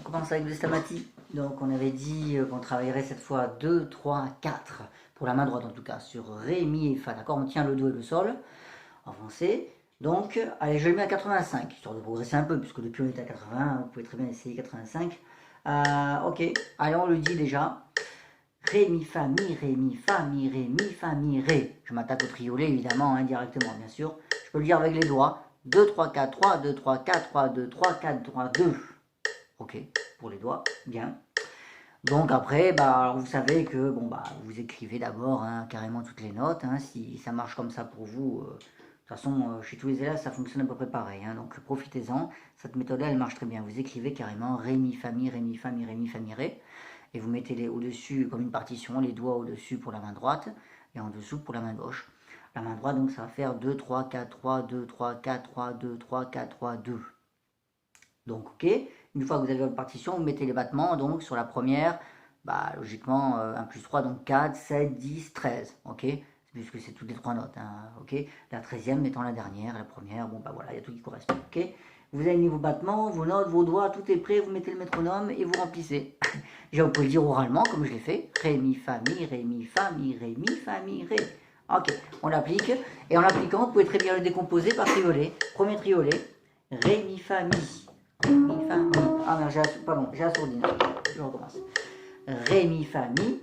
commence avec le stamati. Donc on avait dit qu'on travaillerait cette fois 2, 3, 4, pour la main droite en tout cas, sur Ré, Mi et Fa, d'accord? On tient le Do et le Sol, avancé. Donc, allez, je le mets à 85, histoire de progresser un peu, puisque depuis on est à 80, vous pouvez très bien essayer 85. Ok, allez, on le dit déjà. Ré, Mi, Fa, Mi, Ré, Mi, Fa, Mi, Ré, Mi, Fa, Mi, Ré. Je m'attaque au triolet, évidemment, indirectement, bien sûr. Je peux le dire avec les doigts. 2, 3, 4, 3, 2, 3, 4, 3, 2, 3, 4, 3, 2. Ok, pour les doigts, bien. Donc après, alors vous savez que vous écrivez d'abord carrément toutes les notes. Si ça marche comme ça pour vous, de toute façon, chez tous les élèves, ça fonctionne à peu près pareil. Donc profitez-en. Cette méthode-là, elle marche très bien. Vous écrivez carrément Ré, Mi, Fa, Mi, Ré, Mi, Fa, Mi, Ré, Mi, Fa, Mi, Ré. Et vous mettez les au-dessus comme une partition, les doigts au-dessus pour la main droite et en dessous pour la main gauche. La main droite, donc ça va faire 2, 3, 4, 3, 2, 3, 4, 3, 2, 3, 4, 3, 2. Donc, ok, une fois que vous avez votre partition, vous mettez les battements. Donc, sur la première, logiquement, 1 plus 3, donc 4, 7, 10, 13. Ok, puisque c'est toutes les 3 notes. Ok, la 13e étant la dernière, la première, voilà, il y a tout qui correspond. Ok, vous avez mis vos battements, vos notes, vos doigts, tout est prêt, vous mettez le métronome et vous remplissez. Déjà, vous pouvez le dire oralement, comme je l'ai fait. Ré, mi, fa, mi, ré, mi, fa, mi, ré, mi, fa, mi, ré. Ok, on l'applique. Et en l'appliquant, vous pouvez très bien le décomposer par triolet. Premier triolet, ré, mi, fa, mi. Mi, fa, mi. Ah non, j'ai assourdi. Je recommence. Ré, mi, fa, mi.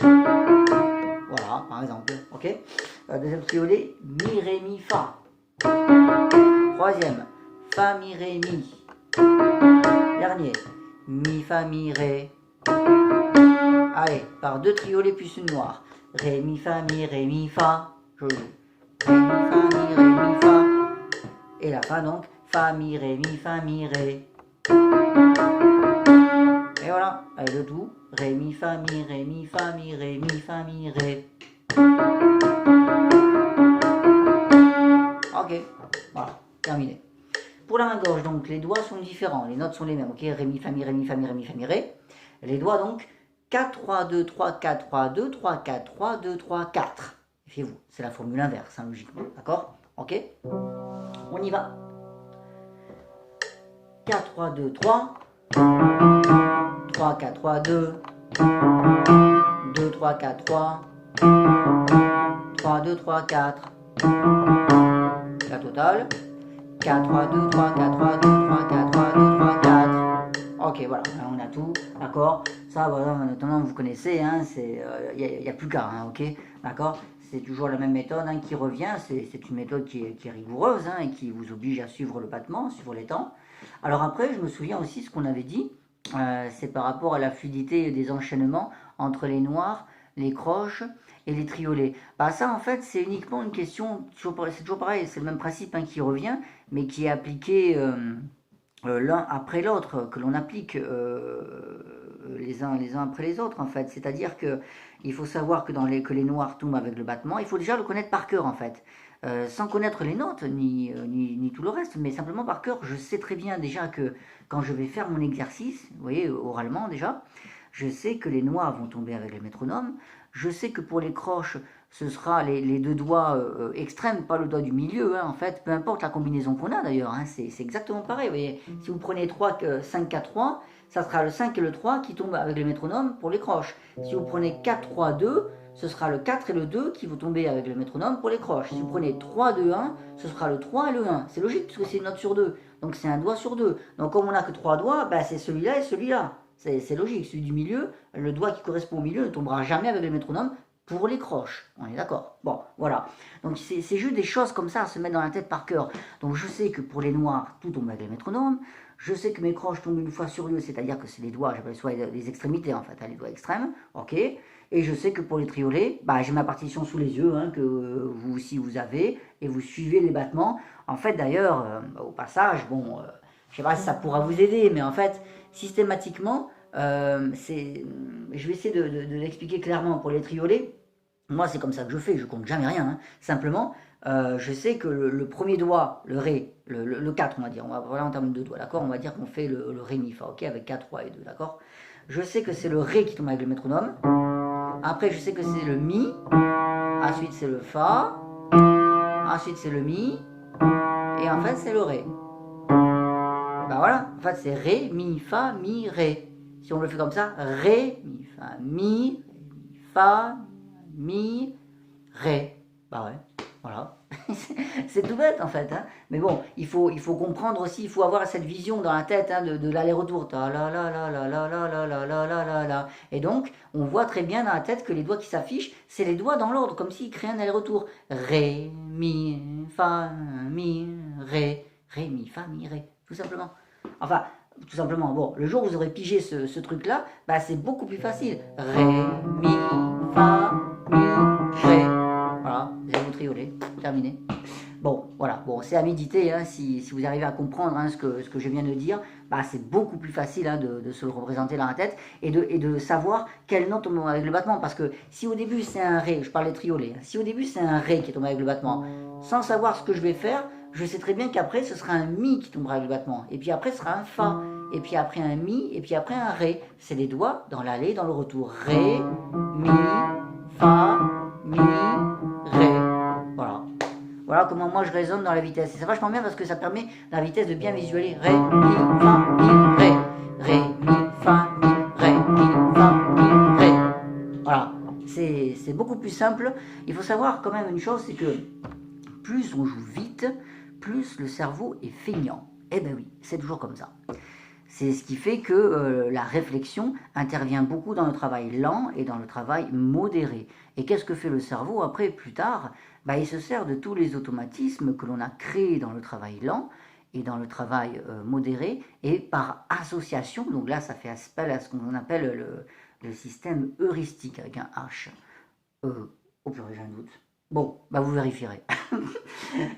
Voilà, par exemple. Ok. Deuxième triolet, mi, ré, mi, fa. Troisième, fa, mi, ré, mi. Dernier, mi, fa, mi, ré. Allez, par 2 triolets plus une noire. Ré, mi, fa, mi, ré, mi, fa. Je joue. Ré, mi, fa, mi, ré, mi, fa. Et la fin donc, fa, mi, ré, mi, fa, mi, ré. Et voilà, allez le tout. Ré, mi, fa, mi, ré, mi, fa, mi, ré, mi, fa, mi, ré. Ok, voilà, terminé. Pour la main gauche, donc, les doigts sont différents, les notes sont les mêmes, ok? Ré, mi, fa, mi, ré, mi, fa, mi, ré, mi, fa, mi, ré. Les doigts, donc, 4, 3, 2, 3, 4, 3, 2, 3, 4, 3, 2, 3, 4. Méfiez-vous, c'est la formule inverse, logiquement, d'accord? Ok? On y va. 4, 3, 2, 3. 3, 4, 3, 2. 2, 3, 4, 3. 3, 2, 3, 4. La totale. 4, 3, 2, 3, 4, 3, 2, 3, 4, 3, 2, 3, 4. Ok, voilà, on a tout, d'accord? Ça, voilà, maintenant vous connaissez, il n'y a plus qu'à, ok? D'accord? C'est toujours la même méthode qui revient, c'est une méthode qui est rigoureuse et qui vous oblige à suivre le battement, suivre les temps. Alors après, je me souviens aussi ce qu'on avait dit, c'est par rapport à la fluidité des enchaînements entre les noirs, les croches et les triolets. Ça en fait c'est uniquement une question, c'est toujours pareil, c'est le même principe qui revient, mais qui est appliqué l'un après l'autre, que l'on applique les uns après les autres en fait. C'est-à-dire que il faut savoir que que les noirs tombent avec le battement, il faut déjà le connaître par cœur en fait. Sans connaître les notes ni tout le reste, mais simplement par cœur, je sais très bien déjà que quand je vais faire mon exercice, vous voyez, oralement déjà, je sais que les noirs vont tomber avec le métronome, je sais que pour les croches, ce sera les 2 doigts extrêmes, pas le doigt du milieu, en fait, peu importe la combinaison qu'on a d'ailleurs, c'est exactement pareil, vous voyez, si vous prenez 3, 5, 4, 3, ça sera le 5 et le 3 qui tombent avec le métronome pour les croches. Si vous prenez 4, 3, 2, ce sera le 4 et le 2 qui vont tomber avec le métronome pour les croches. Si vous prenez 3, 2, 1, ce sera le 3 et le 1. C'est logique puisque c'est une note sur 2. Donc c'est un doigt sur 2. Donc comme on n'a que 3 doigts, c'est celui-là et celui-là. C'est logique. Celui du milieu, le doigt qui correspond au milieu ne tombera jamais avec le métronome pour les croches. On est d'accord? Bon, voilà. Donc c'est juste des choses comme ça à se mettre dans la tête par cœur. Donc je sais que pour les noirs, tout tombe avec le métronome. Je sais que mes croches tombent une fois sur lieu, c'est-à-dire que c'est les doigts, j'appelle soit les extrémités en fait, les doigts extrêmes, ok. Et je sais que pour les triolets, j'ai ma partition sous les yeux, que vous aussi vous avez, et vous suivez les battements. En fait d'ailleurs, au passage, je sais pas si ça pourra vous aider, mais en fait, systématiquement, je vais essayer de l'expliquer clairement pour les triolets. Moi, c'est comme ça que je fais, je compte jamais rien. Simplement, je sais que le premier doigt, le Ré, le 4, on va dire, voilà en termes de doigts, d'accord? On va dire qu'on fait le Ré, Mi, Fa, ok? Avec 4, 3 et 2, d'accord? Je sais que c'est le Ré qui tombe avec le métronome. Après, je sais que c'est le Mi. Ensuite, c'est le Fa. Ensuite, c'est le Mi. Et en fait, c'est le Ré. Bah voilà, en fait c'est ré, mi, fa, mi, ré. Si on le fait comme ça, ré, mi, fa, mi, ré. Bah ouais, voilà. C'est tout bête en fait, hein. Mais bon, il faut comprendre aussi, il faut avoir cette vision dans la tête hein, de l'aller-retour. Ta la la la la la la la la la la la la. Et donc, on voit très bien dans la tête que les doigts qui s'affichent, c'est les doigts dans l'ordre, comme s'ils créaient un aller-retour. Ré, mi, fa, mi, ré. Ré, mi, fa, mi, ré. Tout simplement. Enfin, tout simplement. Bon, le jour où vous aurez pigé ce truc-là, bah, c'est beaucoup plus facile. Ré, mi, fa, mi, ré. Voilà, vous avez votre triolet. Terminé. Bon, voilà, bon, c'est à méditer, hein, si vous arrivez à comprendre hein, ce que je viens de dire, bah, c'est beaucoup plus facile hein, de se le représenter dans la tête et de savoir quelle note tombe avec le battement. Parce que si au début c'est un Ré, je parlais de triolet, hein, si au début c'est un Ré qui tombe avec le battement, sans savoir ce que je vais faire, je sais très bien qu'après ce sera un Mi qui tombera avec le battement, et puis après ce sera un Fa, et puis après un Mi, et puis après un Ré. C'est les doigts dans l'aller, dans le retour. Ré, Mi, Fa, Mi, Ré. Voilà. Voilà comment moi je raisonne dans la vitesse. Et c'est vachement bien parce que ça permet dans la vitesse de bien visualiser. Ré, mi, fa, mi, ré. Ré, mi, fa, mi, ré. Mi, fa, mi, ré. Voilà. C'est beaucoup plus simple. Il faut savoir quand même une chose, c'est que plus on joue vite, plus le cerveau est feignant. Eh ben oui, c'est toujours comme ça. C'est ce qui fait que la réflexion intervient beaucoup dans le travail lent et dans le travail modéré. Et qu'est-ce que fait le cerveau après, plus tard? Bah, il se sert de tous les automatismes que l'on a créés dans le travail lent et dans le travail modéré, et par association, donc là ça fait appel à ce qu'on appelle le système heuristique avec un H. Au purée, j'ai un doute. Bon, bah vous vérifierez.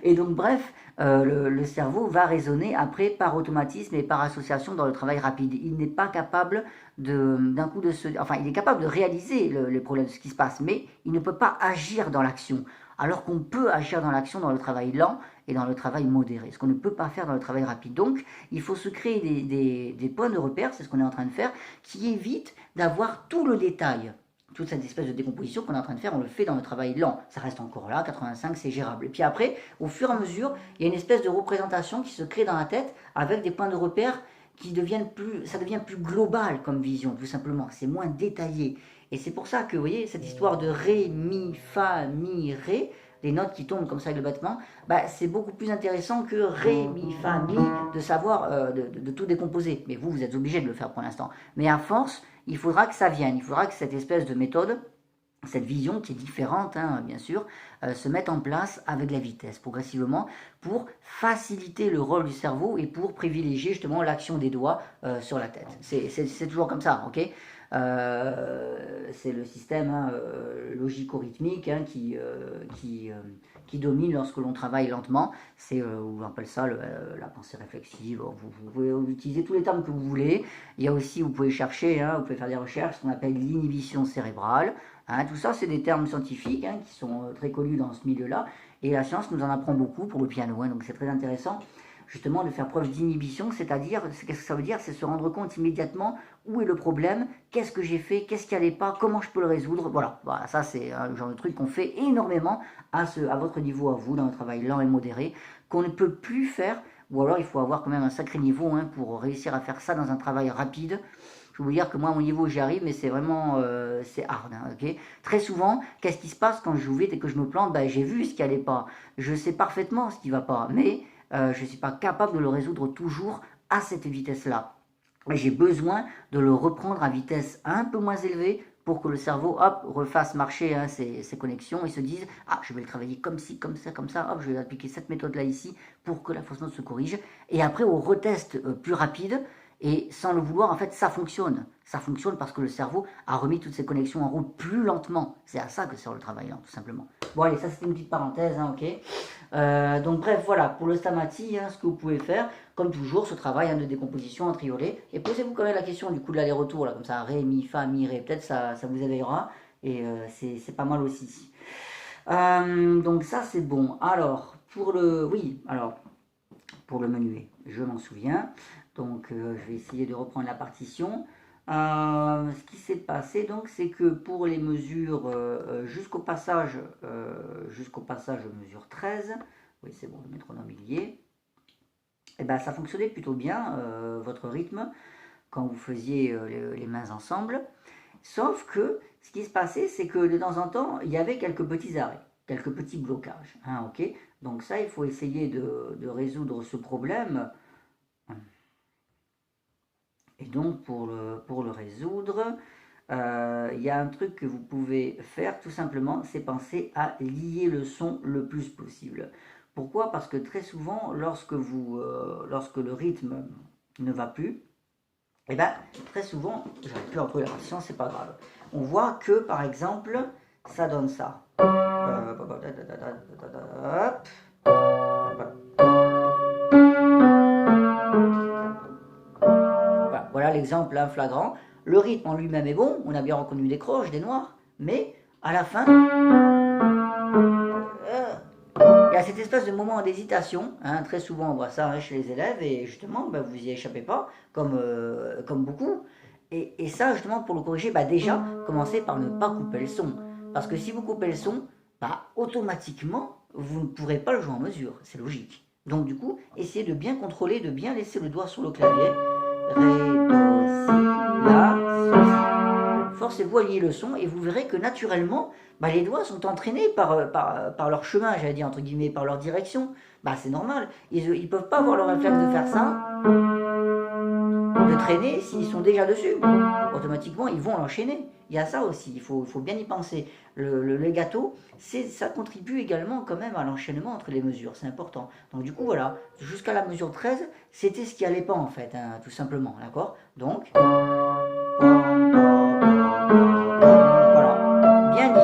Et donc, bref, le cerveau va raisonner après par automatisme et par association dans le travail rapide. Il n'est pas capable d'un coup de se... Enfin, il est capable de réaliser les problèmes de ce qui se passe, mais il ne peut pas agir dans l'action. Alors qu'on peut agir dans l'action dans le travail lent et dans le travail modéré, ce qu'on ne peut pas faire dans le travail rapide. Donc, il faut se créer des points de repère, c'est ce qu'on est en train de faire, qui évitent d'avoir tout le détail. Toute cette espèce de décomposition qu'on est en train de faire, on le fait dans le travail lent. Ça reste encore là, 85, c'est gérable. Et puis après, au fur et à mesure, il y a une espèce de représentation qui se crée dans la tête avec des points de repère qui deviennent ça devient plus global comme vision, tout simplement. C'est moins détaillé. Et c'est pour ça que, vous voyez, cette histoire de Ré, Mi, Fa, Mi, Ré, les notes qui tombent comme ça avec le battement, bah, c'est beaucoup plus intéressant que Ré, Mi, Fa, Mi, de savoir, de tout décomposer. Mais vous êtes obligé de le faire pour l'instant. Mais à force, il faudra que ça vienne, il faudra que cette espèce de méthode, cette vision qui est différente, hein, bien sûr, se mette en place avec la vitesse, progressivement, pour faciliter le rôle du cerveau et pour privilégier justement l'action des doigts sur la tête. C'est toujours comme ça, ok? C'est le système hein, logico-rythmique hein, qui domine lorsque l'on travaille lentement. C'est, on appelle ça la pensée réflexive. Vous pouvez utiliser tous les termes que vous voulez. Il y a aussi, vous pouvez chercher, hein, vous pouvez faire des recherches, ce qu'on appelle l'inhibition cérébrale. Hein, tout ça, c'est des termes scientifiques hein, qui sont très connus dans ce milieu-là. Et la science nous en apprend beaucoup pour le piano. Hein, donc c'est très intéressant justement de faire preuve d'inhibition, c'est-à-dire, qu'est-ce que ça veut dire? C'est se rendre compte immédiatement où est le problème, qu'est-ce que j'ai fait, qu'est-ce qui n'allait pas, comment je peux le résoudre. Voilà, ça c'est le genre de truc qu'on fait énormément à votre niveau, à vous, dans le travail lent et modéré, qu'on ne peut plus faire, ou alors il faut avoir quand même un sacré niveau hein, pour réussir à faire ça dans un travail rapide. Je vais vous dire que moi, à mon niveau, j'y arrive, mais c'est vraiment, c'est hard, hein, ok? Très souvent, qu'est-ce qui se passe quand je joue vite et que je me plante? Ben, j'ai vu ce qui n'allait pas, je sais parfaitement ce qui ne va pas, mais je ne suis pas capable de le résoudre toujours à cette vitesse-là. J'ai besoin de le reprendre à vitesse un peu moins élevée pour que le cerveau, hop, refasse marcher hein, ses connexions et se dise « Ah, je vais le travailler comme ci, comme ça, hop, je vais appliquer cette méthode-là ici pour que la fausse note se corrige. » Et après, on reteste plus rapide et sans le vouloir, en fait, ça fonctionne. Ça fonctionne parce que le cerveau a remis toutes ses connexions en route plus lentement. C'est à ça que sert le travail lent, tout simplement. Bon, allez, ça c'était une petite parenthèse, hein, ok. Donc bref, voilà, pour le stamati, hein, ce que vous pouvez faire, comme toujours, ce travail hein, de décomposition en triolet. Et posez-vous quand même la question du coup de l'aller-retour, là, comme ça, Ré, Mi, Fa, Mi, Ré, peut-être ça vous éveillera. Et c'est pas mal aussi. Donc ça c'est bon. Alors, pour le menuet, je m'en souviens. Donc je vais essayer de reprendre la partition. Ce qui s'est passé donc c'est que pour les mesures jusqu'au passage mesure 13, oui c'est bon, le métronome il y est. et ben, ça fonctionnait plutôt bien, votre rythme, quand vous faisiez les mains ensemble. Sauf que ce qui se passait, c'est que de temps en temps, il y avait quelques petits arrêts, quelques petits blocages. Hein, ok. Donc ça, il faut essayer de résoudre ce problème. Et donc, pour le résoudre, il y a un truc que vous pouvez faire, tout simplement, c'est penser à lier le son le plus possible. Pourquoi? Parce que très souvent, lorsque le rythme ne va plus, et bien, très souvent, j'aurais pu entre les ractions, c'est pas grave. On voit que, par exemple, ça donne ça. Voilà l'exemple flagrant. Le rythme en lui-même est bon, on a bien reconnu des croches, des noirs, mais à la fin, il y a cette espèce de moment d'hésitation. Hein, très souvent on voit ça chez les élèves, et justement, vous n'y échappez pas, comme beaucoup. Et ça, justement, pour le corriger, déjà, commencez par ne pas couper le son. Parce que si vous coupez le son, automatiquement, vous ne pourrez pas le jouer en mesure. C'est logique. Donc du coup, essayez de bien contrôler, de bien laisser le doigt sur le clavier. Ré, do, si, la, sol, si. Forcez-vous à lier le son et vous verrez que naturellement, les doigts sont entraînés par leur chemin, j'allais dire entre guillemets, par leur direction. C'est normal. Ils ne peuvent pas avoir le réflexe de faire ça, de traîner s'ils sont déjà dessus. Automatiquement, ils vont l'enchaîner. Il y a ça aussi, il faut bien y penser. Le legato, ça contribue également quand même à l'enchaînement entre les mesures, c'est important. Donc du coup, voilà, jusqu'à la mesure 13, c'était ce qui allait pas en fait, hein, tout simplement, d'accord? Donc, voilà, bien lié.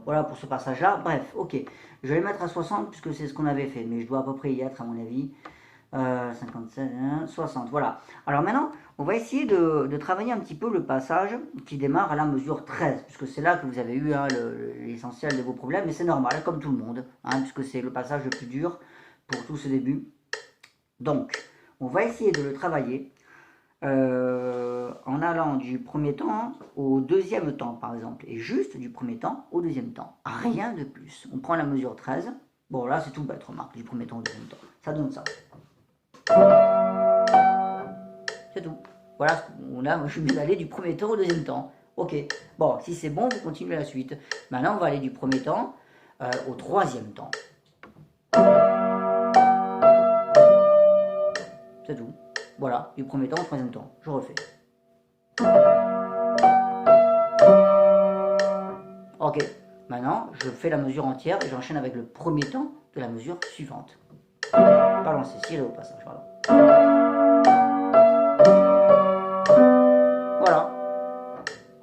Voilà pour ce passage-là. Bref, ok. Je vais le mettre à 60 puisque c'est ce qu'on avait fait. Mais je dois à peu près y être à mon avis. 57, 60, voilà. Alors maintenant, on va essayer de travailler un petit peu le passage qui démarre à la mesure 13. Puisque c'est là que vous avez eu l'essentiel de vos problèmes. Mais c'est normal, comme tout le monde. Puisque c'est le passage le plus dur pour tout ce début. Donc, on va essayer de le travailler. En allant du premier temps au deuxième temps par exemple, et juste du premier temps au deuxième temps, rien de plus. On prend la mesure 13, bon là c'est tout bête, remarque, du premier temps au deuxième temps, ça donne ça. C'est tout. Voilà, je vais aller du premier temps au deuxième temps. Ok, bon, si c'est bon, vous continuez la suite. Maintenant on va aller du premier temps au troisième temps. C'est tout. Voilà, du premier temps au troisième temps. Je refais. Ok, maintenant je fais la mesure entière et j'enchaîne avec le premier temps de la mesure suivante. Pardon, c'est ciré au passage, pardon. Voilà.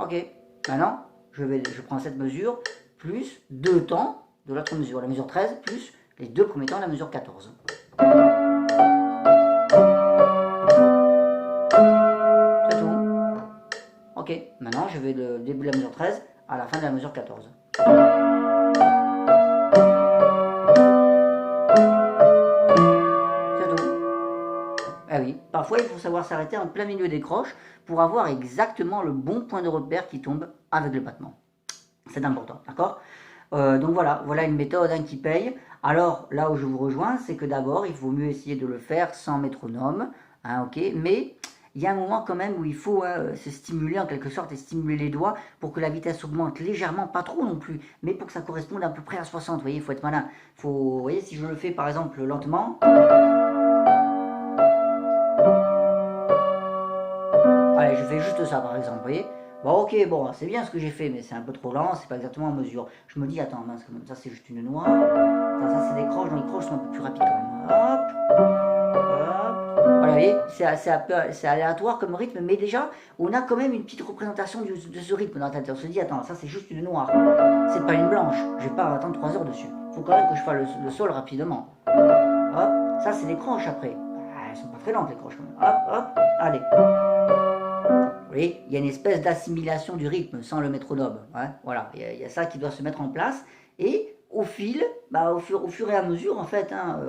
Ok, maintenant je prends cette mesure plus 2 temps de l'autre mesure, la mesure 13 plus les 2 premiers temps de la mesure 14. Ok, maintenant je vais le début de la mesure 13 à la fin de la mesure 14. C'est tout. Ah oui, parfois il faut savoir s'arrêter en plein milieu des croches pour avoir exactement le bon point de repère qui tombe avec le battement. C'est important, d'accord? Donc voilà une méthode qui paye. Alors là où je vous rejoins, c'est que d'abord il vaut mieux essayer de le faire sans métronome, ok, mais il y a un moment quand même où il faut se stimuler en quelque sorte et stimuler les doigts pour que la vitesse augmente légèrement, pas trop non plus, mais pour que ça corresponde à peu près à 60, vous voyez, il faut être malin. Vous voyez, si je le fais par exemple lentement, allez, je fais juste ça par exemple, vous voyez. Bon ok, bon, c'est bien ce que j'ai fait, mais c'est un peu trop lent, c'est pas exactement en mesure. Je me dis, attends, mince, ça c'est juste une noire, ça c'est des croches, donc les croches sont un peu plus rapides quand même. Hop. Voilà, vous voyez, c'est aléatoire comme rythme, mais déjà, on a quand même une petite représentation de ce rythme dans la tête. On se dit, attends, ça c'est juste une noire, c'est pas une blanche, je vais pas attendre 3 heures dessus. faut quand même que je fasse le sol rapidement. Hop, ça c'est les croches après. Elles sont pas très lentes les croches quand même. Hop, hop, allez. Vous voyez, il y a une espèce d'assimilation du rythme sans le métronome. Hein, voilà, il y a ça qui doit se mettre en place. Et au fil, au fur et à mesure, en fait, hein,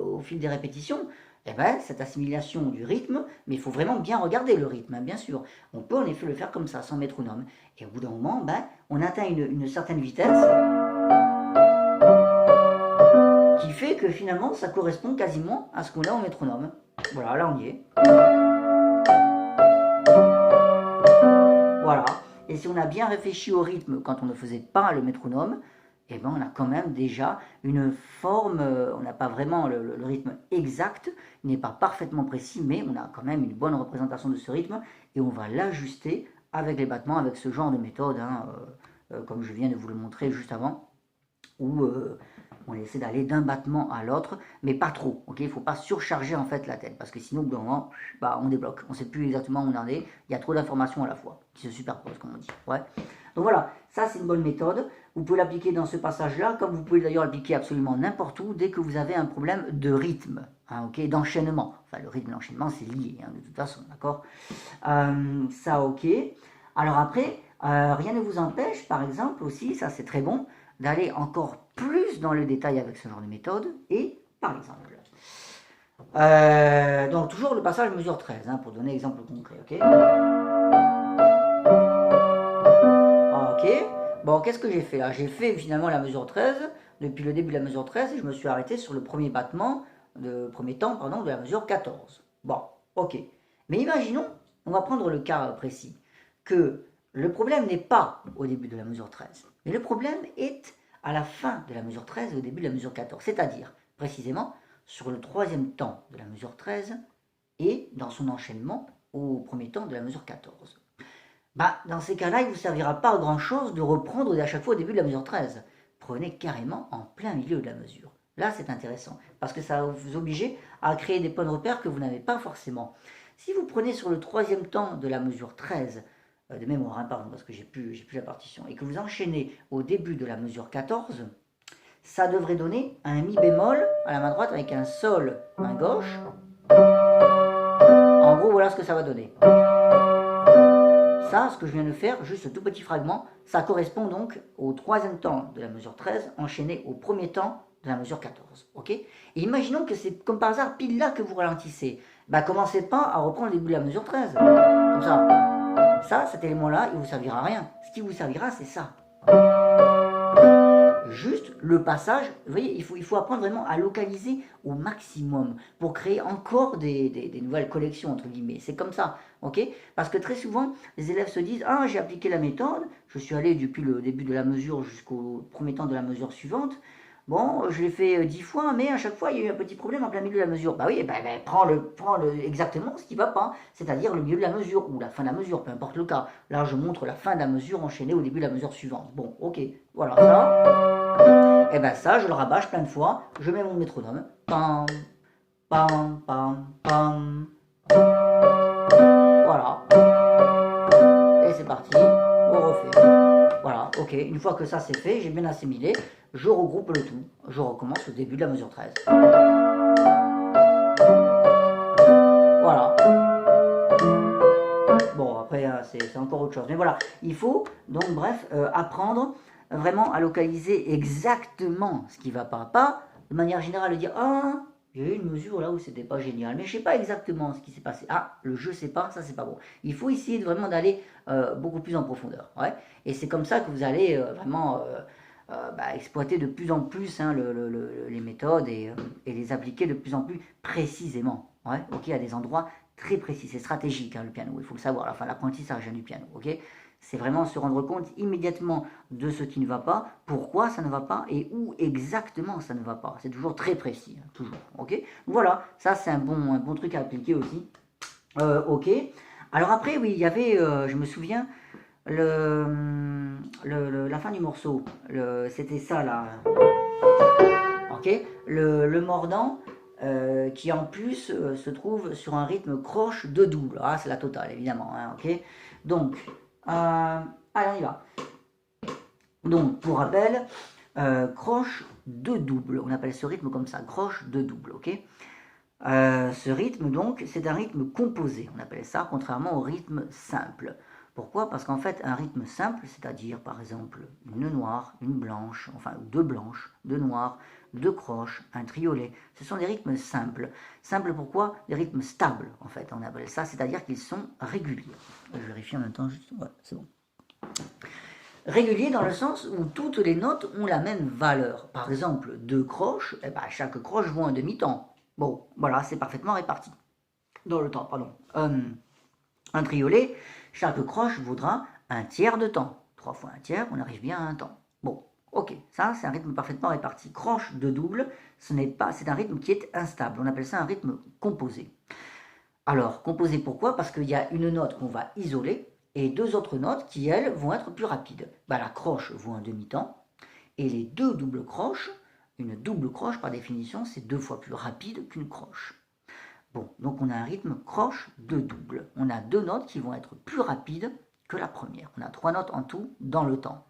au fil des répétitions, eh ben, cette assimilation du rythme, mais il faut vraiment bien regarder le rythme, hein, bien sûr. On peut en effet le faire comme ça, sans métronome. Et au bout d'un moment, on atteint une certaine vitesse qui fait que finalement, ça correspond quasiment à ce qu'on a au métronome. Voilà, là on y est. Voilà. Et si on a bien réfléchi au rythme quand on ne faisait pas le métronome, eh ben on a quand même déjà une forme, on n'a pas vraiment le rythme exact, il n'est pas parfaitement précis, mais on a quand même une bonne représentation de ce rythme et on va l'ajuster avec les battements, avec ce genre de méthode, hein, comme je viens de vous le montrer juste avant, où on essaie d'aller d'un battement à l'autre, mais pas trop, ok. Il ne faut pas surcharger en fait la tête, parce que sinon, au bout d'un moment, on débloque, on ne sait plus exactement où on en est, il y a trop d'informations à la fois, qui se superposent, comme on dit, ouais. Donc voilà, ça c'est une bonne méthode, vous pouvez l'appliquer dans ce passage-là, comme vous pouvez d'ailleurs l'appliquer absolument n'importe où, dès que vous avez un problème de rythme, hein, ok, d'enchaînement, enfin le rythme et l'enchaînement c'est lié, hein, de toute façon, d'accord. Ça ok, alors après, rien ne vous empêche, par exemple aussi, ça c'est très bon, d'aller encore plus dans le détail avec ce genre de méthode, et par exemple, donc toujours le passage mesure 13, hein, pour donner exemple concret, ok. Ok, bon qu'est-ce que j'ai fait là? J'ai fait finalement la mesure 13, depuis le début de la mesure 13, et je me suis arrêté sur le premier battement, premier temps, pardon, de la mesure 14. Bon, ok, mais imaginons, on va prendre le cas précis, que le problème n'est pas au début de la mesure 13, mais le problème est à la fin de la mesure 13 et au début de la mesure 14, c'est-à-dire précisément sur le troisième temps de la mesure 13 et dans son enchaînement au premier temps de la mesure 14. Dans ces cas-là, il ne vous servira pas à grand-chose de reprendre à chaque fois au début de la mesure 13. Prenez carrément en plein milieu de la mesure. Là, c'est intéressant, parce que ça va vous obliger à créer des points de repère que vous n'avez pas forcément. Si vous prenez sur le troisième temps de la mesure 13, de mémoire, hein, pardon, parce que j'ai plus la partition, et que vous enchaînez au début de la mesure 14, ça devrait donner un mi bémol à la main droite avec un sol main gauche. En gros, voilà ce que ça va donner. Ça, ce que je viens de faire, juste ce tout petit fragment, ça correspond donc au troisième temps de la mesure 13 enchaîné au premier temps de la mesure 14. Ok. Et imaginons que c'est comme par hasard pile là que vous ralentissez. Commencez pas à reprendre le début de la mesure 13. Comme ça. Ça, cet élément-là, il ne vous servira à rien. Ce qui vous servira, c'est ça. Juste le passage, vous voyez, il faut apprendre vraiment à localiser au maximum pour créer encore des nouvelles collections, entre guillemets. C'est comme ça, ok? Parce que très souvent, les élèves se disent « Ah, j'ai appliqué la méthode, je suis allé depuis le début de la mesure jusqu'au premier temps de la mesure suivante. Bon, je l'ai fait 10 fois, mais à chaque fois, il y a eu un petit problème en plein milieu de la mesure. » Oui, prends exactement ce qui ne va pas, c'est-à-dire le milieu de la mesure, ou la fin de la mesure, peu importe le cas. Là, je montre la fin de la mesure enchaînée au début de la mesure suivante. Bon, ok, voilà, ça. Ça, je le rabâche plein de fois, je mets mon métronome. Pam, pam, pam, pam. Voilà. Et c'est parti, on refait. Voilà, ok, une fois que ça c'est fait, j'ai bien assimilé, je regroupe le tout, je recommence au début de la mesure 13. Voilà. Bon, après, c'est encore autre chose. Mais voilà, il faut donc, bref, apprendre vraiment à localiser exactement ce qui ne va pas. Pas de manière générale de dire « Ah, il y a eu une mesure là où c'était pas génial, mais je sais pas exactement ce qui s'est passé. Ah, le jeu c'est pas, ça c'est pas bon. » Il faut essayer vraiment d'aller beaucoup plus en profondeur. Ouais. Et c'est comme ça que vous allez vraiment exploiter de plus en plus hein, les méthodes et les appliquer de plus en plus précisément. Ouais. Ok, à des endroits très précis. C'est stratégique hein, le piano, il faut le savoir. Enfin, l'apprentissage du piano. Ok. C'est vraiment se rendre compte immédiatement de ce qui ne va pas, pourquoi ça ne va pas et où exactement ça ne va pas. C'est toujours très précis, hein, toujours. Ok. Voilà, ça c'est un bon truc à appliquer aussi. Ok. Alors après, oui, il y avait, je me souviens, la fin du morceau. C'était ça là. Ok. Le mordant. Qui en plus se trouve sur un rythme croche de double. Ah, c'est la totale, évidemment. Hein, ok. Donc, allez, on y va. Donc, pour rappel, croche de double. On appelle ce rythme comme ça, croche de double, ok. Ce rythme, donc, c'est un rythme composé, on appelle ça, contrairement au rythme simple. Pourquoi? Parce qu'en fait, un rythme simple, c'est-à-dire, par exemple, une noire, une blanche, enfin, deux blanches, deux noires, deux croches, un triolet, ce sont des rythmes simples. Simples pourquoi? Des rythmes stables, en fait, on appelle ça, c'est-à-dire qu'ils sont réguliers. Je vérifie en même temps, juste, ouais, c'est bon. Régulier dans le sens où toutes les notes ont la même valeur. Par exemple, deux croches, eh ben, chaque croche vaut un demi-temps. Bon, voilà, c'est parfaitement réparti. Dans le temps, pardon. Un triolet, chaque croche vaudra un tiers de temps. 3 fois un tiers, on arrive bien à un temps. Bon, ok, ça c'est un rythme parfaitement réparti. Croche de double, c'est un rythme qui est instable. On appelle ça un rythme composé. Alors, composé pourquoi? Parce qu'il y a une note qu'on va isoler et deux autres notes qui, elles, vont être plus rapides. Ben, la croche vaut un demi-temps et les deux doubles croches, une double croche par définition, c'est 2 fois plus rapide qu'une croche. Bon, donc on a un rythme croche de double. On a deux notes qui vont être plus rapides que la première. On a 3 notes en tout dans le temps.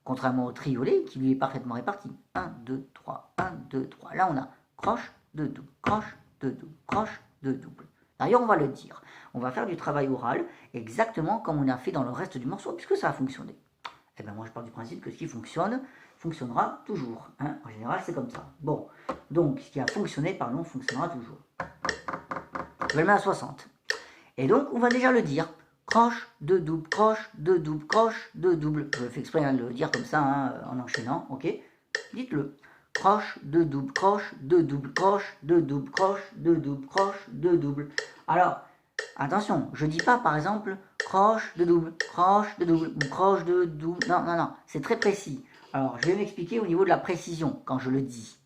Contrairement au triolet qui lui est parfaitement réparti. 1, 2, 3, 1, 2, 3. Là on a croche de double, croche de double, croche de double. D'ailleurs on va le dire. On va faire du travail oral exactement comme on a fait dans le reste du morceau puisque ça a fonctionné. Eh bien moi je pars du principe que ce qui fonctionne, fonctionnera toujours. Hein. En général c'est comme ça. Bon, donc ce qui a fonctionné, pardon, fonctionnera toujours. Je vais le mettre à 60. Et donc, on va déjà le dire. Croche, de double, croche, de double, croche, de double. Je fais exprès de le dire comme ça, hein, en enchaînant, ok? Dites-le. Croche, de double, croche, de double, croche, de double, croche, de double, croche, de double. Alors, attention, je ne dis pas, par exemple, croche de double, ou croche de double. Non, non, non, c'est très précis. Alors, je vais m'expliquer au niveau de la précision quand je le dis.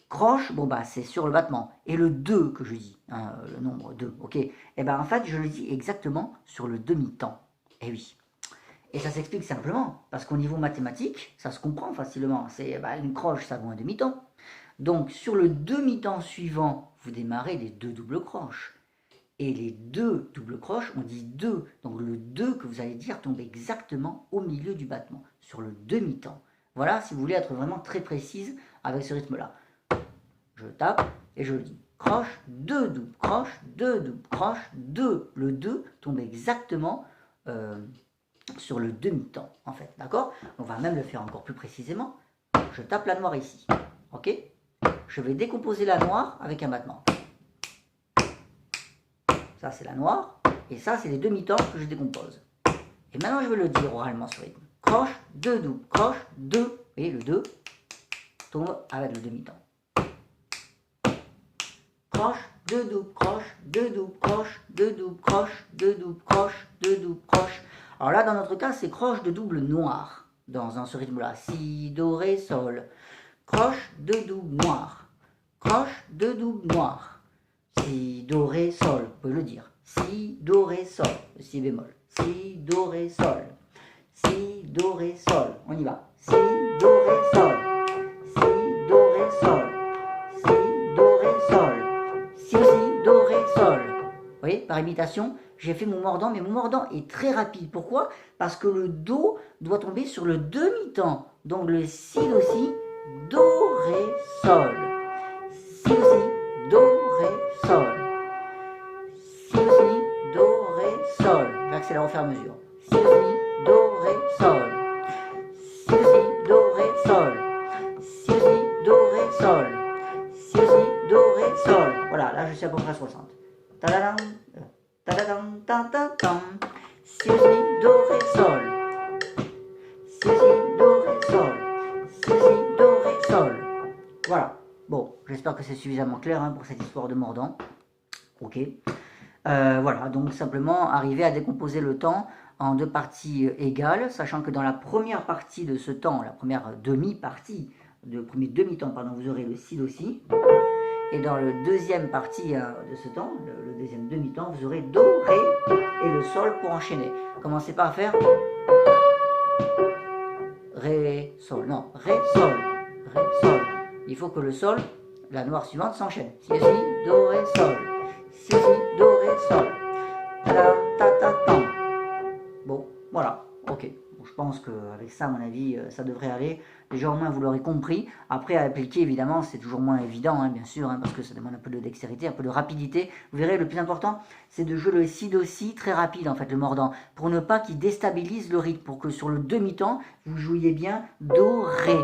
Croche, bon bah c'est sur le battement. Et le 2 que je dis, hein, le nombre 2, ok? Et ben en fait je le dis exactement sur le demi-temps. Et oui. Et ça s'explique simplement, parce qu'au niveau mathématique, ça se comprend facilement. C'est une croche, ça vaut un demi-temps. Donc sur le demi-temps suivant, vous démarrez les deux doubles croches. Et les deux doubles croches, on dit 2. Donc le 2 que vous allez dire tombe exactement au milieu du battement, sur le demi-temps. Voilà, si vous voulez être vraiment très précise avec ce rythme-là. Je tape et je le dis. Croche, 2 doubles, croche, 2 doubles, croche, 2. Le 2 tombe exactement sur le demi-temps, en fait. D'accord? On va même le faire encore plus précisément. Je tape la noire ici. Ok? Je vais décomposer la noire avec un battement. Ça, c'est la noire. Et ça, c'est les demi-temps que je décompose. Et maintenant, je vais le dire oralement sur rythme. Croche, 2 doubles, croche, 2. Et le 2 tombe avec le demi-temps. Croche, 2 doubles, croche, 2 doubles, croche, 2 doubles, croche, 2 doubles, croche, 2 doubles, croche. Alors là, dans notre cas, c'est croche de double noir. Dans ce rythme-là, si, do, ré, sol. Croche, 2 doubles, noir. Croche, 2 doubles, noir. Si, do, ré, sol. Vous pouvez le dire. Si, do, ré, sol. Le si bémol. Si, do, ré, sol. Si, do, ré, sol. On y va. Si, do, ré, sol. Si, do, ré, sol. Si, do, ré, sol. Si aussi, do, ré, sol. Vous voyez, par imitation, j'ai fait mon mordant, mais mon mordant est très rapide. Pourquoi? Parce que le do doit tomber sur le demi-temps. Donc le si aussi, do, ré, sol. Si aussi, do, ré, sol. Si aussi, do, ré, sol. J'accélère au fur et à mesure. Si aussi, do, ré, sol. Si aussi, do, ré, sol. Si aussi, do, ré, sol. Si aussi, do, ré, sol. Voilà, là je suis à peu près à 60. Tadadam, tadadam, tadadam. Si aussi, do, ré, sol. Si aussi, do, ré, sol. Si aussi, do, ré, sol. Voilà. Bon, j'espère que c'est suffisamment clair pour cette histoire de mordant. Ok. Voilà, donc simplement arriver à décomposer le temps en deux parties égales, sachant que dans la première partie de ce temps, la première demi-partie, le premier demi-temps, pardon, vous aurez le si, do, si. Et dans la deuxième partie de ce temps, le deuxième demi-temps, vous aurez do, ré et le sol pour enchaîner. Commencez pas à faire ré, sol. Non, ré, sol. Ré, sol. Il faut que le sol, la noire suivante, s'enchaîne. Si, si, do, ré, sol. Si, si, do, ré, sol. Ta-da, ta-ta-tam. Bon, voilà. Ok. Bon, je pense qu'avec ça, à mon avis, ça devrait aller. Déjà, au moins, vous l'aurez compris. Après, à appliquer, évidemment, c'est toujours moins évident, hein, bien sûr, hein, parce que ça demande un peu de dextérité, un peu de rapidité. Vous verrez, le plus important, c'est de jouer le si-do-si très rapide, en fait, le mordant, pour ne pas qu'il déstabilise le rythme, pour que sur le demi-temps, vous jouiez bien do-ré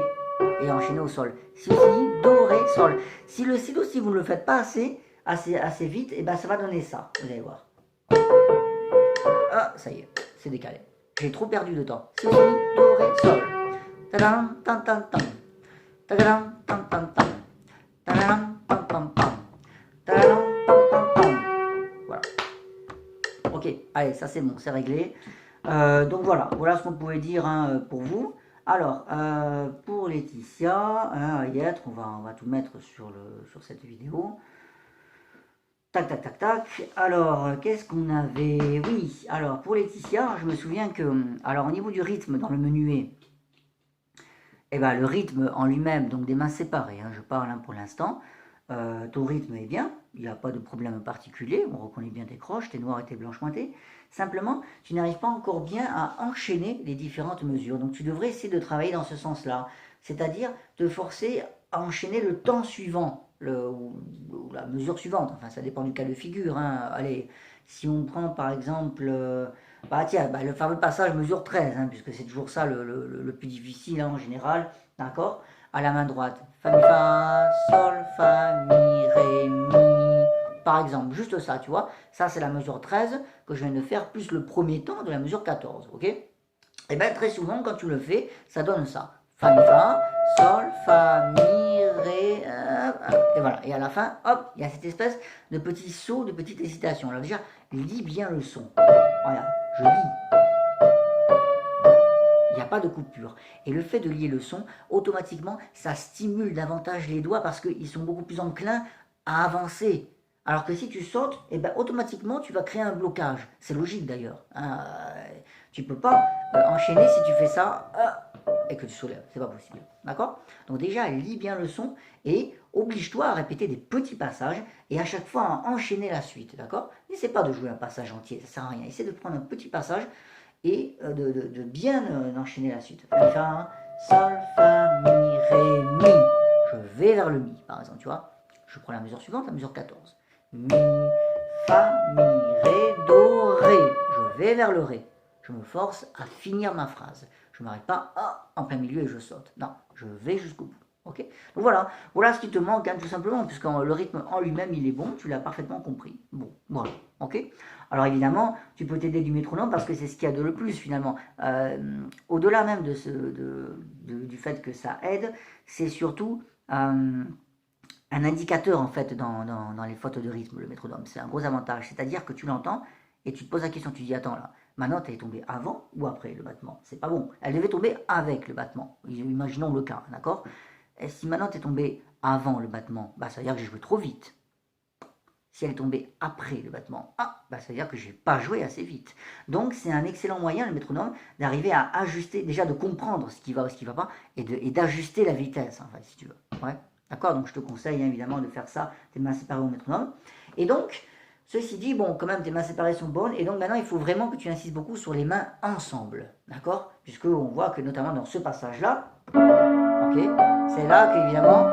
et enchaîner au sol. Si, do, ré, sol. Si le si-do-si, vous ne le faites pas assez vite, et ben ça va donner ça, vous allez voir. Ah, ça y est, c'est décalé. J'ai trop perdu de temps. Si, do, ré, sol. Tadam, tam, tam, tam. Tadam, tam, tam, tam. Tadam, pam, pam, pam. Tadam, pam, pam, pam. Voilà. Ok, allez, ça c'est bon, c'est réglé. Donc voilà ce qu'on pouvait dire hein, pour vous. Alors, pour Laetitia, on va tout mettre sur cette vidéo. Tac, tac, tac, tac. Alors, qu'est-ce qu'on avait? Oui, alors pour Laetitia, je me souviens que, alors au niveau du rythme dans le menuet, eh ben, le rythme en lui-même, donc des mains séparées, hein, je parle hein, pour l'instant, ton rythme est bien, il n'y a pas de problème particulier, on reconnaît bien tes croches, tes noirs et tes blanches pointées. Simplement, tu n'arrives pas encore bien à enchaîner les différentes mesures. Donc tu devrais essayer de travailler dans ce sens-là, c'est-à-dire te forcer à enchaîner le temps suivant, ou la mesure suivante. Enfin, ça dépend du cas de figure. Hein. Allez, si on prend par exemple, le fameux passage mesure 13, hein, puisque c'est toujours ça le plus difficile hein, en général, d'accord? À la main droite, fa, mi, fa, sol, fa, mi, ré, mi, par exemple, juste ça, tu vois, ça c'est la mesure 13 que je viens de faire, plus le premier temps de la mesure 14, ok? Et bien très souvent, quand tu le fais, ça donne ça, fa, mi, fa, sol, fa, mi, ré, et voilà, et à la fin, hop, il y a cette espèce de petit saut, de petite hésitation. Alors déjà, lis bien le son, voilà, je lis. Il n'y a pas de coupure. Et le fait de lier le son, automatiquement, ça stimule davantage les doigts parce qu'ils sont beaucoup plus enclins à avancer. Alors que si tu sautes, eh ben, automatiquement, tu vas créer un blocage. C'est logique d'ailleurs. Tu ne peux pas enchaîner si tu fais ça et que tu soulèves. C'est pas possible. D'accord? Donc déjà, lis bien le son et oblige-toi à répéter des petits passages et à chaque fois à enchaîner la suite. D'accord? N'essaie pas de jouer un passage entier, ça ne sert à rien. Essaie de prendre un petit passage et de bien enchaîner la suite. Fa, sol, fa, mi, ré, mi. Je vais vers le mi, par exemple, tu vois. Je prends la mesure suivante, la mesure 14. Mi, fa, mi, ré, do, ré. Je vais vers le ré. Je me force à finir ma phrase. Je ne m'arrête pas en plein milieu et je saute. Non, je vais jusqu'au bout. Ok. Donc voilà ce qui te manque, hein, tout simplement, puisque le rythme en lui-même, il est bon, tu l'as parfaitement compris. Bon, voilà, ok. Alors évidemment, tu peux t'aider du métronome parce que c'est ce qu'il y a de le plus finalement. Au-delà même du fait que ça aide, c'est surtout un indicateur en fait dans les fautes de rythme, le métronome. C'est un gros avantage, c'est-à-dire que tu l'entends et tu te poses la question, tu dis attends là, ma note elle est tombée avant ou après le battement? C'est pas bon, elle devait tomber avec le battement. Imaginons le cas, d'accord? Et si ma note est tombée avant le battement, bah, ça veut dire que j'ai joué trop vite. Si elle est tombée après le battement, bah, ça veut dire que je n'ai pas joué assez vite. Donc c'est un excellent moyen, le métronome, d'arriver à ajuster, déjà de comprendre ce qui va ou ce qui ne va pas, et d'ajuster la vitesse, en fait, si tu veux. Ouais. D'accord? Donc je te conseille hein, évidemment de faire ça, tes mains séparées au métronome. Et donc, ceci dit, bon, quand même, tes mains séparées sont bonnes, et donc maintenant, il faut vraiment que tu insistes beaucoup sur les mains ensemble. D'accord? Puisqu'on voit que notamment dans ce passage-là, ok, c'est là qu'évidemment,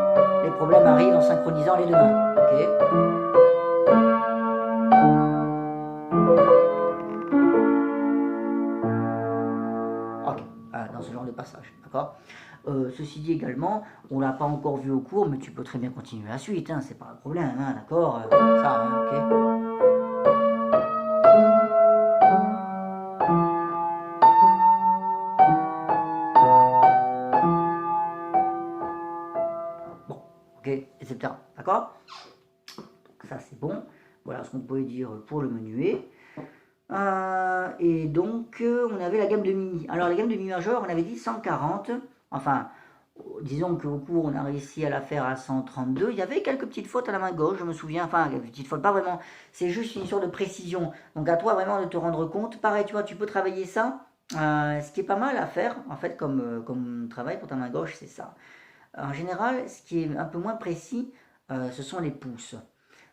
les problèmes arrivent en synchronisant les deux mains. Ok? Dans ce genre de passage, d'accord? Ceci dit également, on l'a pas encore vu au cours, mais tu peux très bien continuer la suite, hein, c'est pas un problème, hein, d'accord? Ça, hein, ok? Bon, ok, etc. D'accord? Ça c'est bon. Voilà ce qu'on pouvait dire pour le menuet. Et donc, on avait la gamme de mi. Alors, la gamme de mi majeur, on avait dit 140. Enfin, disons qu'au cours, on a réussi à la faire à 132. Il y avait quelques petites fautes à la main gauche, je me souviens. Enfin, quelques petites fautes, pas vraiment. C'est juste une histoire de précision. Donc, à toi vraiment de te rendre compte. Pareil, tu vois, tu peux travailler ça. Ce qui est pas mal à faire, en fait, comme travail pour ta main gauche, c'est ça. En général, ce qui est un peu moins précis, ce sont les pouces.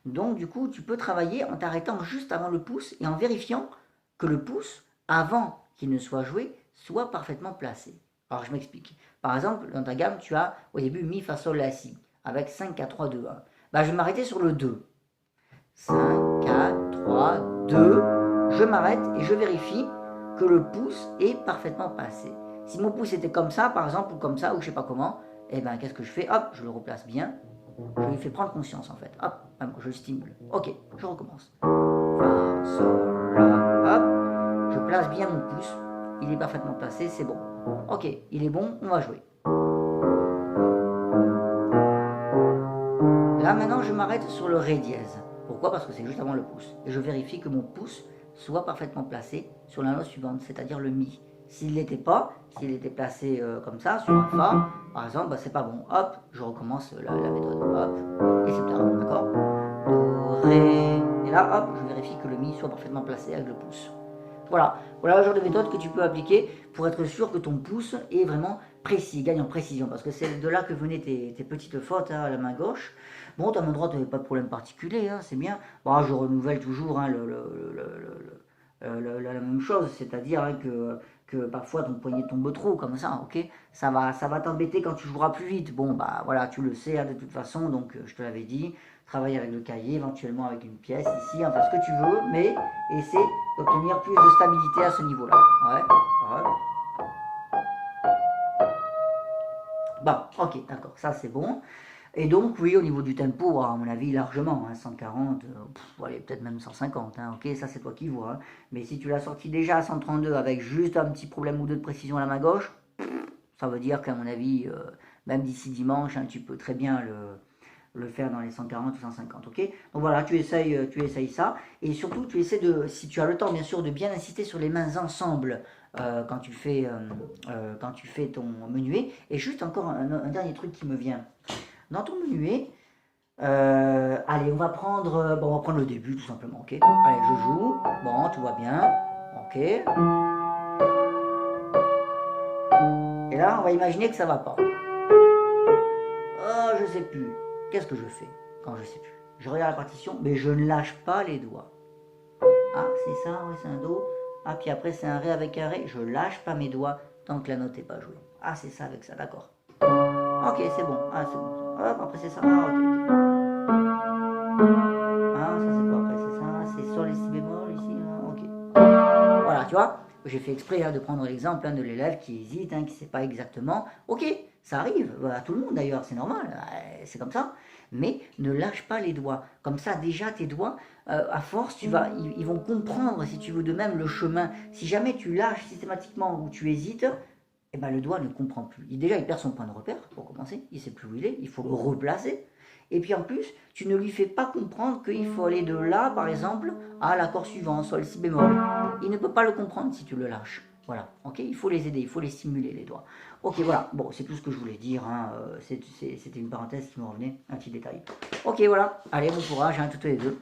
Donc du coup, tu peux travailler en t'arrêtant juste avant le pouce et en vérifiant que le pouce, avant qu'il ne soit joué, soit parfaitement placé. Alors je m'explique. Par exemple, dans ta gamme, tu as au début Mi, Fa, Sol, La, Si, avec 5, 4, 3, 2, 1. Bah, je vais m'arrêter sur le 2. 5, 4, 3, 2. Je m'arrête et je vérifie que le pouce est parfaitement placé. Si mon pouce était comme ça, par exemple, ou comme ça, ou je sais pas comment, eh ben qu'est-ce que je fais? Hop, je le replace bien. Je lui fais prendre conscience en fait. Hop, je le stimule. Ok, je recommence. Fa, Sol, La, hop. Je place bien mon pouce. Il est parfaitement placé, c'est bon. Ok, il est bon, on va jouer. Là maintenant, je m'arrête sur le Ré dièse. Pourquoi? Parce que c'est juste avant le pouce. Et je vérifie que mon pouce soit parfaitement placé sur la note suivante, c'est-à-dire le Mi. S'il n'était pas, s'il était placé comme ça, sur un Fa, par exemple, bah, c'est pas bon. Hop, je recommence la méthode. Hop, et c'est terminé, d'accord? Do, Ré. Et là, hop, je vérifie que le Mi soit parfaitement placé avec le pouce. Voilà, voilà le genre de méthode que tu peux appliquer pour être sûr que ton pouce est vraiment précis, gagne en précision, parce que c'est de là que venaient tes petites fautes à la main gauche. Bon, ta main droite, pas de problème particulier, hein, c'est bien. Bon, je renouvelle toujours hein, la même chose, c'est-à-dire hein, que parfois ton poignet tombe trop, comme ça, ok? Ça va t'embêter quand tu joueras plus vite. Bon, bah voilà, tu le sais hein, de toute façon, donc je te l'avais dit. Travaille avec le cahier, éventuellement avec une pièce ici, enfin ce que tu veux, mais essaie d'obtenir plus de stabilité à ce niveau-là. Ouais, ouais. Bon, ok, d'accord, ça c'est bon. Et donc, oui, au niveau du tempo, à mon avis, largement, hein, 140, allez, peut-être même 150, hein, ok, ça c'est toi qui vois. Hein. Mais si tu l'as sorti déjà à 132 avec juste un petit problème ou deux de précision à la main gauche, ça veut dire qu'à mon avis, même d'ici dimanche, hein, tu peux très bien le faire dans les 140 ou 150, ok? Donc voilà, tu essayes ça, et surtout tu essaies de, si tu as le temps bien sûr, de bien insister sur les mains ensemble quand tu fais ton menuet. Et juste encore un dernier truc qui me vient. Dans ton menuet, allez, on va prendre le début tout simplement, ok? Allez, je joue, bon, tout va bien, ok? Et là, on va imaginer que ça va pas. Oh, je sais plus. Qu'est-ce que je fais quand je sais plus? Je regarde la partition, mais je ne lâche pas les doigts. Ah, c'est ça, ouais, c'est un Do. Ah, puis après, c'est un Ré avec un Ré. Je lâche pas mes doigts tant que la note n'est pas jouée. Ah, c'est ça avec ça, d'accord. Ok, c'est bon. Ah, c'est bon. Hop, après, c'est ça. Ah, ok, ok. Ah, ça, c'est quoi après? C'est ça. C'est Sol et Si bémol ici. Ah, ok. Voilà, tu vois. J'ai fait exprès hein, de prendre l'exemple hein, de l'élève qui hésite, hein, qui ne sait pas exactement. Ok, ça arrive, à tout le monde d'ailleurs, c'est normal, c'est comme ça. Mais ne lâche pas les doigts. Comme ça, déjà, tes doigts, à force, ils vont comprendre, si tu veux, de même le chemin. Si jamais tu lâches systématiquement ou tu hésites, eh ben, le doigt ne comprend plus. Déjà, il perd son point de repère, pour commencer. Il ne sait plus où il est, il faut le replacer. Et puis en plus, tu ne lui fais pas comprendre qu'il faut aller de là, par exemple, à l'accord suivant, Sol, Si bémol. Il ne peut pas le comprendre si tu le lâches. Voilà, ok, il faut les aider, il faut les stimuler, les doigts. Ok, voilà, bon, c'est tout ce que je voulais dire, hein. C'était une parenthèse qui me revenait, un petit détail. Ok, voilà, allez, bon courage, hein, toutes les deux.